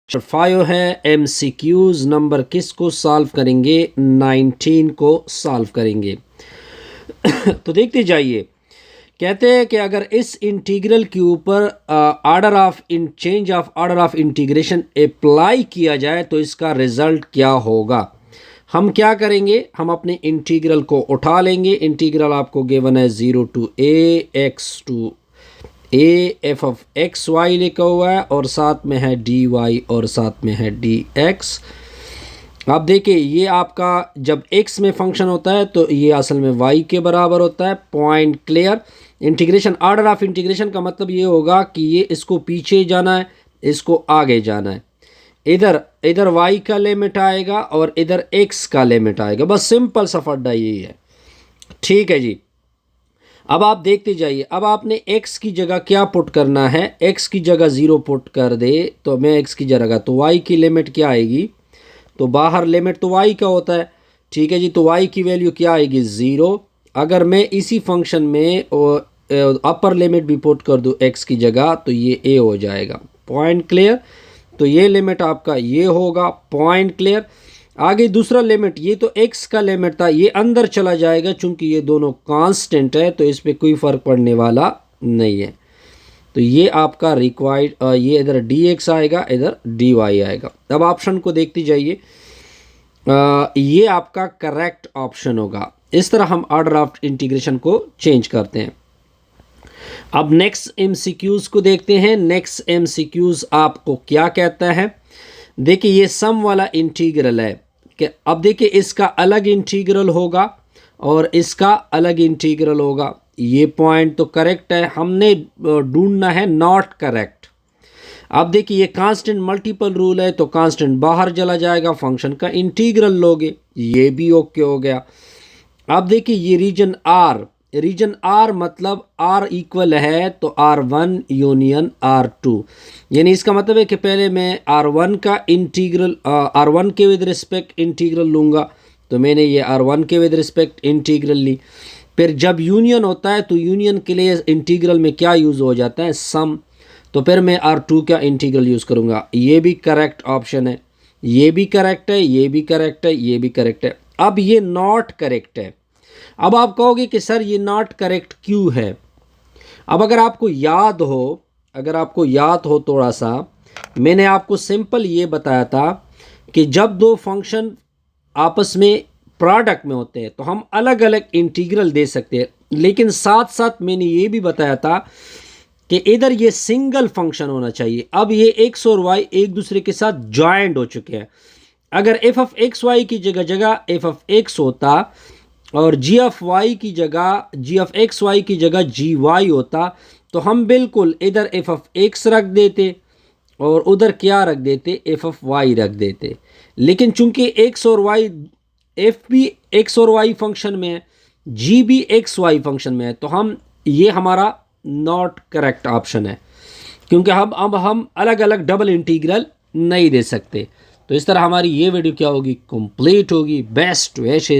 5 है MCQs number किसको solve करेंगे? 19 को सॉल्व करेंगे। तो देखते जाइए, कहते हैं कि अगर इस इंटीग्रल के ऊपर change of order of integration apply किया जाए तो इसका रिजल्ट क्या होगा। हम क्या करेंगे, हम अपने इंटीग्रल को उठा लेंगे। इंटीग्रल आपको गिवन है 0 to a x to a f of x y लिखा हुआ है और साथ में है dy और साथ में है dx। आप देखिए, ये आपका जब x में फंक्शन होता है तो ये असल में y के बराबर होता है। Point clear. Integration, order of integration का मतलब ये होगा कि ये इसको पीछे जाना है, इसको आगे जाना है। इधर y का लिमिट आएगा और इधर x का लिमिट आएगा। बस सिंपल सा फड्डा यही है। ठीक है जी। अब आप देखते जाइए, अब आपने x की जगह क्या पुट करना है। x की जगह 0 पुट कर दे तो मैं x की जगह, तो y की लिमिट क्या आएगी, तो बाहर लिमिट तो y का होता है। ठीक है जी। तो y की वैल्यू क्या आएगी, 0। अगर मैं इसी फंक्शन में अपर लिमिट भी पुट कर दूँ x की जगह तो ये a हो जाएगा। Point clear. तो ये लिमिट आपका ये होगा। Point clear. आगे दूसरा लिमिट, ये तो x का लिमिट था, ये अंदर चला जाएगा चूंकि ये दोनों कांस्टेंट है तो इस पर कोई फ़र्क पड़ने वाला नहीं है। तो ये आपका रिक्वायर्ड, ये इधर dx आएगा, इधर dy आएगा। अब ऑप्शन को देखते जाइए, ये आपका करेक्ट ऑप्शन होगा। इस तरह हम ऑर्डर ऑफ इंटीग्रेशन को चेंज करते हैं। अब नेक्स्ट MCQs को देखते हैं। नेक्स्ट MCQs आपको क्या कहता है। देखिए, ये सम वाला इंटीग्रल है कि अब देखिए इसका अलग इंटीग्रल होगा और इसका अलग इंटीग्रल होगा। ये पॉइंट तो करेक्ट है, हमने ढूंढना है नॉट करेक्ट। अब देखिए, ये कांस्टेंट मल्टीपल रूल है तो कांस्टेंट बाहर चला जाएगा, फंक्शन का इंटीग्रल लोगे, ये भी ओके हो गया। अब देखिए, ये रीजन आर मतलब आर इक्वल है तो R1 यूनियन R2, यानी इसका मतलब है कि पहले मैं R1 का इंटीग्रल, R1 के विद रिस्पेक्ट इंटीग्रल लूँगा। तो मैंने ये R1 के विद रिस्पेक्ट इंटीग्रल ली। फिर जब यूनियन होता है तो यूनियन के लिए इंटीग्रल में क्या यूज़ हो जाता है, सम। तो फिर मैं R2 का इंटीग्रल यूज़ करूँगा। ये भी करेक्ट ऑप्शन है, ये भी करेक्ट है, ये भी करेक्ट है, ये भी करेक्ट है। अब ये नॉट करेक्ट है। अब आप कहोगे कि सर ये नॉट करेक्ट क्यों है। अब अगर आपको याद हो थोड़ा सा, मैंने आपको सिंपल ये बताया था कि जब दो फंक्शन आपस में प्रोडक्ट में होते हैं तो हम अलग अलग इंटीग्रल दे सकते हैं, लेकिन साथ साथ मैंने ये भी बताया था कि इधर ये सिंगल फंक्शन होना चाहिए। अब ये x और y एक दूसरे के साथ जॉइंट हो चुके हैं। अगर f ऑफ एक्स वाई की जगह f ऑफ x होता और g ऑफ एक्स वाई की जगह gy होता तो हम बिल्कुल इधर f ऑफ x रख देते और उधर क्या रख देते, f ऑफ y रख देते। लेकिन चूंकि x और y, f भी x और y फंक्शन में है, g भी x y फंक्शन में है, तो ये हमारा नॉट करेक्ट ऑप्शन है, क्योंकि अब हम अलग अलग डबल इंटीग्रल नहीं दे सकते। तो इस तरह हमारी ये वीडियो क्या होगी, कंप्लीट होगी। Best wishes.